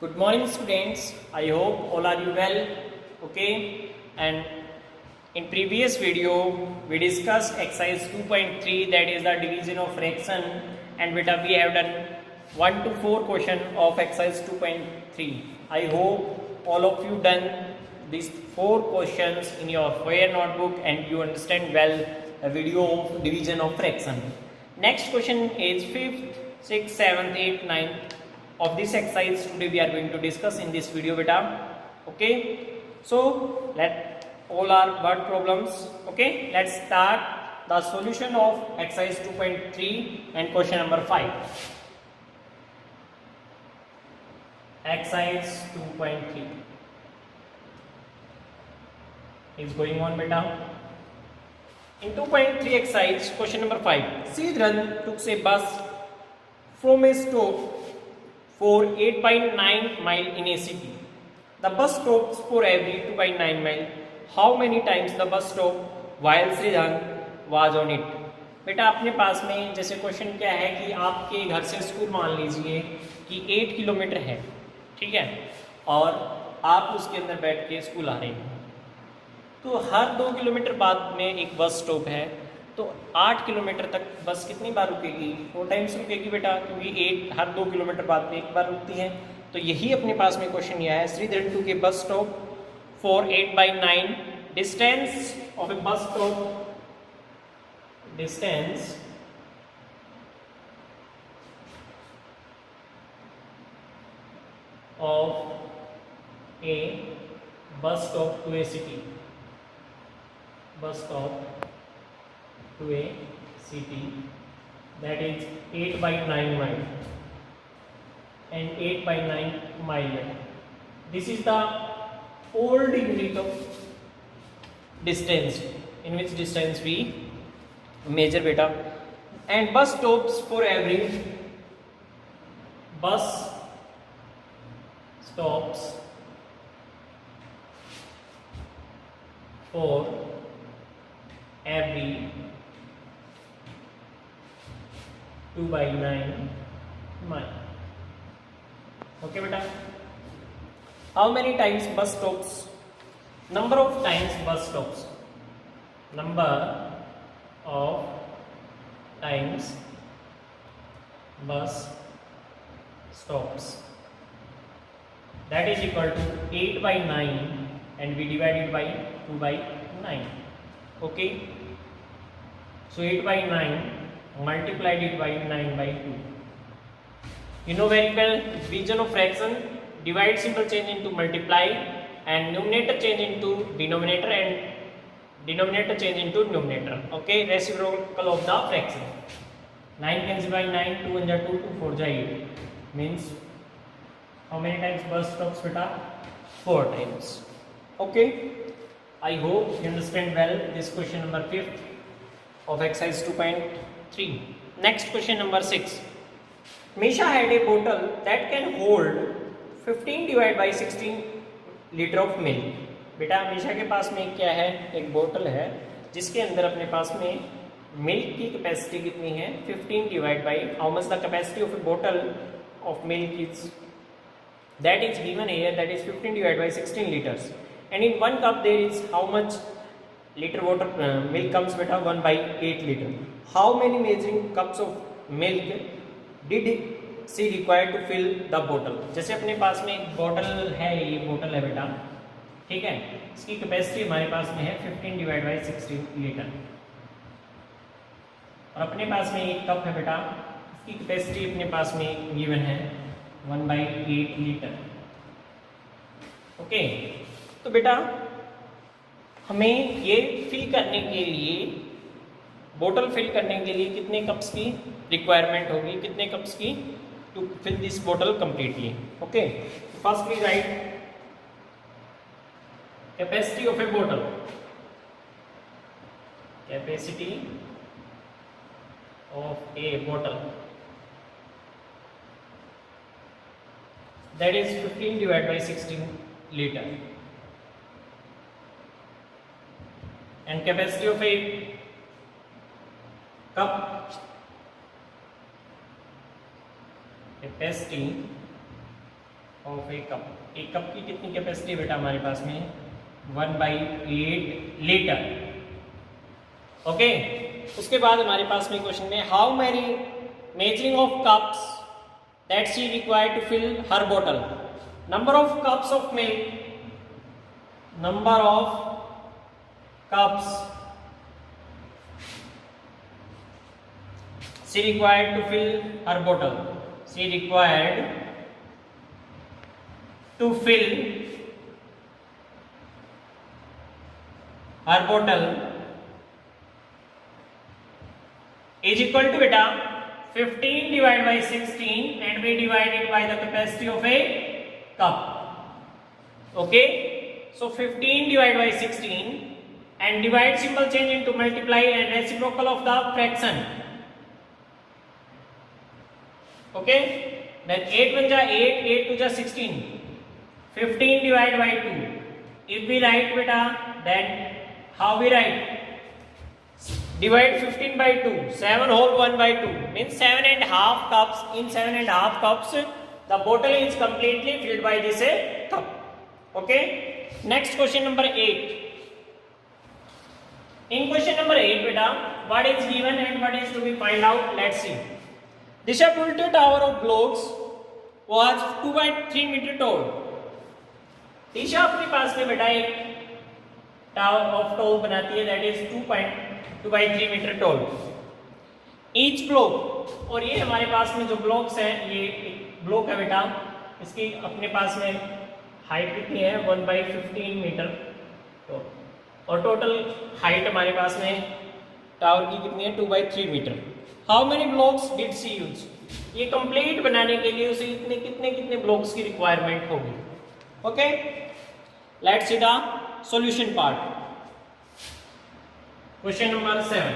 Good morning, students. I hope all are you well. Okay, and in previous video we discussed exercise 2.3, that is the division of fraction, and beta we have done 1 to 4 question of exercise 2.3. I hope all of you done these 4 questions in your fair notebook and you understand well the video of division of fraction. Next question is 5th, 6th, 7th, 8th, 9th of this exercise. Today we are going to discuss in this video beta. Okay, so let all our word problems. Okay, let's start the solution of exercise 2.3 and question number 5. Exercise 2.3 is going on beta. In 2.3 exercise question number 5, Sridharan took a bus from a stop for 8.9 mile in a city. The bus stops for every 2.9 mile. How many times the bus stopped while Sridharan was on it? बेटा अपने पास में जैसे question क्या है कि आपके घर से स्कूल मान लीजिए कि 8 किलोमीटर है, ठीक है, और आप उसके अंदर बैठ के स्कूल आ रहे हैं, तो हर 2 किलोमीटर बाद में एक बस स्टॉप है, तो 8 किलोमीटर तक बस कितनी बार रुकेगी? 4 टाइम्स रुकेगी बेटा, क्योंकि 8 हर 2 किलोमीटर बाद में एक बार रुकती है। तो यही अपने पास में क्वेश्चन यह है, श्रीधर टू के bus stop for 8/9 distance of a bus stop, distance of a bus stop to a city, bus stop to a city, that is 8/9 mile, and 8/9 mile, this is the old unit of distance, in which distance we measure beta. And bus stops for every bus stops for every 2/9 mile. Okay beta, how many times bus stops? Number of times bus stops, number of times bus stops, that is equal to 8/9 and we divide it by 2/9. Okay, so 8/9 multiplied it by 9/2. You know very well, division of fraction, divide simple change into multiply, and numerator change into denominator, and denominator change into numerator. Okay, reciprocal of the fraction. 9 cancel by 9, 2 1 2, 2 4 8, means how many times bus stops beta? 4 times. Okay, I hope you understand well this question number 5th of exercise 2.3. Next question number 6. Misha had a bottle that can hold 15 divided by 16 liter of milk. बेटा मीशा के पास में क्या है? एक बोतल है जिसके अंदर अपने पास में मिल्क की कैपेसिटी कितनी है? 15 divide by how much the capacity of a बोतल of milk is, that is given here, that is 15 divide by 16 liters. And in 1 cup there is how much liter water milk comes beta? 1/8 liter. How many measuring cups of milk did she require to fill the bottle? जैसे अपने पास में एक बोतल है, ये बोतल है बेटा, ठीक है, इसकी कैपेसिटी हमारे पास में है 15 डिवाइड बाई 16 लीटर, और अपने पास में एक कप है बेटा, इसकी कैपेसिटी अपने पास में गिवन है 1/8 लीटर. ओके, तो बेटा हमें ये फिल करने के लिए, बोतल फिल करने के लिए कितने कप्स की रिक्वायरमेंट होगी, कितने कप्स की टू फिल दिस बोतल completely? Okay, first we write capacity of a बोतल, कैपेसिटी ऑफ ए बोतल, that is 15 divide by 16 liter. And capacity of a cup, capacity of a cup. एक cup की कितनी capacity बेटा हमारे पास में 1/8 लीटर। ओके, उसके बाद हमारे पास में क्वेश्चन में how many measuring of cups that she required to fill her bottle. Number of cups of milk, number of cups she required to fill her bottle. She required to fill her bottle is equal to beta 15 divided by 16 and we divide it by the capacity of a cup. Okay, so 15 divided by 16 and divide symbol change into multiply and reciprocal of the fraction. Okay, then 8 1 जा 8, 8 2 जा 16, 15 divided by 2. If we write beta, then how we write? Divide 15 by 2, 7 whole 1 by 2 means 7.5 cups. In 7.5 cups, the bottle is completely filled by this cup. Okay, next question number 8. In question number 8 beta, what is given and what is to be find out? Let's see. Disha built a tower of blocks was 2 by 3 meter tall. दिशा अपने पास में बेटा एक tower of tall बनाती है that is 2 by 3 metre tall. Each block, और ये हमारे पास में जो ब्लॉक्स हैं, ये एक ब्लॉक है बेटा, इसकी अपने पास में हाइट कितनी है 1 by 15 मीटर टॉल, और टोटल हाइट हमारे पास में टावर की कितनी है 2 by 3 metre. How many blocks did she use, ये कंप्लीट बनाने के लिए उसे कितने कितने ब्लॉक्स की रिक्वायरमेंट होगी। Okay, let's see the solution part. Question number 7,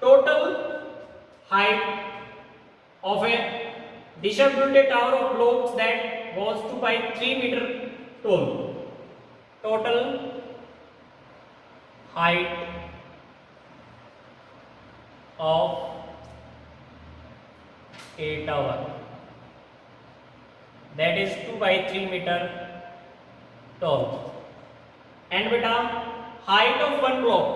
total height of A Disha built a tower of blocks that was 2 by 3 meter tall. Total height of a tower that is 2 by 3 meter tall, and beta height of one block,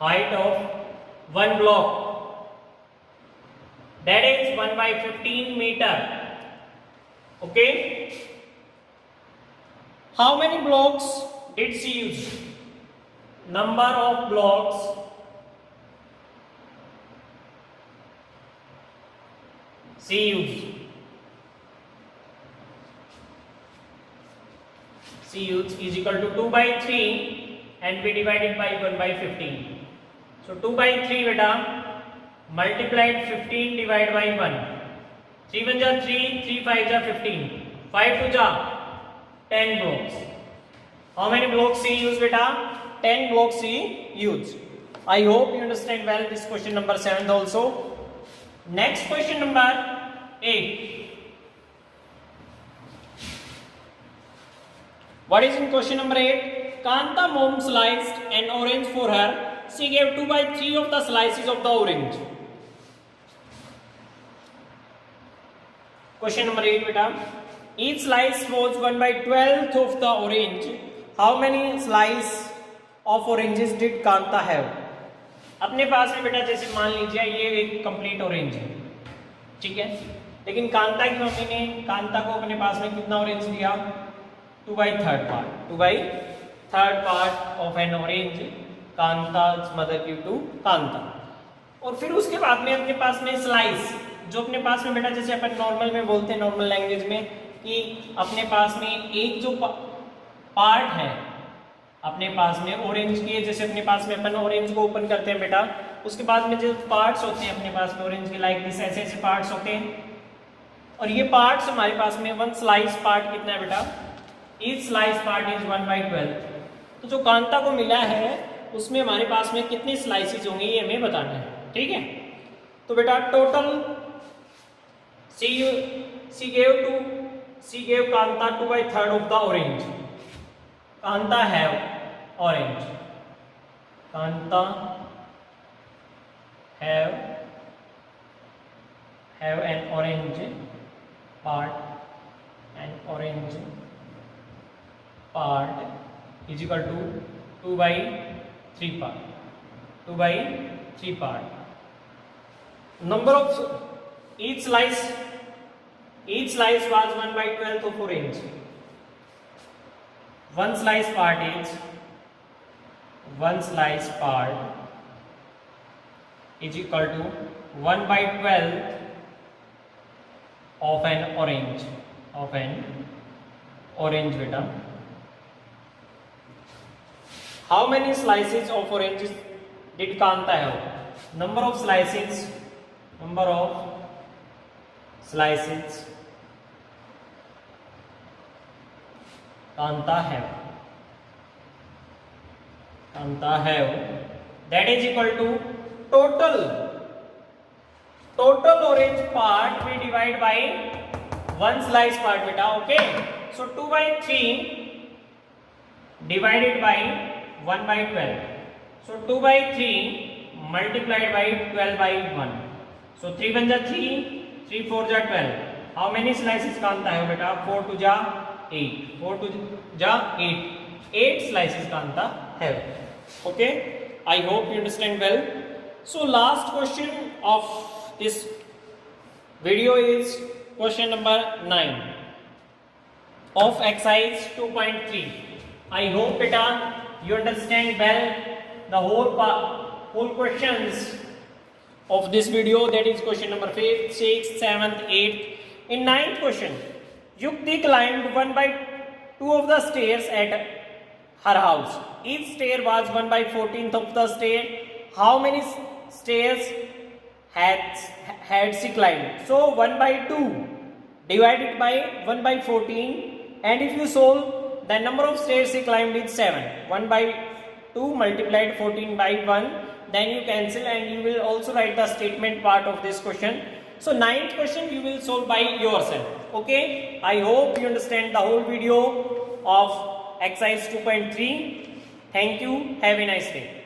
height of one block that is 1 by 15 meter. Okay, how many blocks did she use? Number of blocks she used. C used is equal to 2 by 3 and we divided by 1 by 15. So 2 by 3 beta multiplied 15 divided by 1. 3 1 जा 3, 3 5 जा 15, 5 2 जा 10 blocks. How many blocks she used beta? 10 blocks he used. I hope you understand well this question number 7 also. Next question number 8. What is in question number 8? Kanta mom sliced an orange for her. She gave 2 by 3 of the slices of the orange. Question number 8 beta. Each slice was 1 by 12th of the orange. How many slices of oranges did Kanta have? अपने पास में बेटा जैसे मान लीजिए ये एक complete orange है, ठीक है, लेकिन कांता की मम्मी ने कांता को अपने पास में कितना ऑरेंज दिया 2 by 3rd part, 2 by 3rd part of an orange कांता's mother give to Kanta. और फिर उसके बाद में अपने पास में स्लाइस, जो अपने पास में बेटा जैसे अपन नॉर्मल में बोलते हैं नॉर्मल लैंग्वेज में कि अपने पास में एक जो पार्ट है अपने पास में ऑरेंज की, जैसे अपने पास में अपन ऑरेंज को ओपन करते हैं बेटा, उसके बाद में जो पार्ट्स होते हैं अपने पास में ऑरेंज के लाइक दिस ऐसे ऐसे पार्ट्स होते हैं, और ये पार्ट्स हमारे पास में 1 स्लाइस पार्ट कितना है बेटा, each slice part is 1 by 12। तो जो कांता को मिला है उसमें हमारे पास में कितनी स्लाइसेस होंगी ये हमें बताना है, ठीक है। तो बेटा total C gave Kanta 2 by 3rd of the orange. Kanta have orange, Kanta have have an orange part, an orange part is equal to 2 by 3 part, 2 by 3 part. Number of each slice was 1 by 12 of orange. One slice part is equal to 1 by 12 of an orange, beta. How many slices of oranges did Kanta have? Number of slices Kanta have, that is equal to total orange part we divide by one slice part, beta. Okay, so 2 by 3 divided by 1 by 12, so 2 by 3 multiplied by 12 by 1, so 3 1 ja 3, 3 4 ja 12. How many slices Kanta hai beta? 4 2 ja 8, 4 2 ja 8 slices Kanta have. Okay, I hope you understand well. So last question of this video is question number 9 of exercise 2.3. I hope beta you understand well the whole questions of this video, that is question number 5th, 6th, 7th, 8th. In 9th question, Yukti climbed 1 by 2 of the stairs at her house. Each stair was 1 by 14th of the stair. How many stairs had she climbed? So 1 by 2 divided by 1 by 14, and if you solve, the number of stairs she climbed is 7. 1 by 2 multiplied 14 by 1, then you cancel and you will also write the statement part of this question. So 9th question you will solve by yourself. Okay, I hope you understand the whole video of exercise 2.3. Thank you, have a nice day.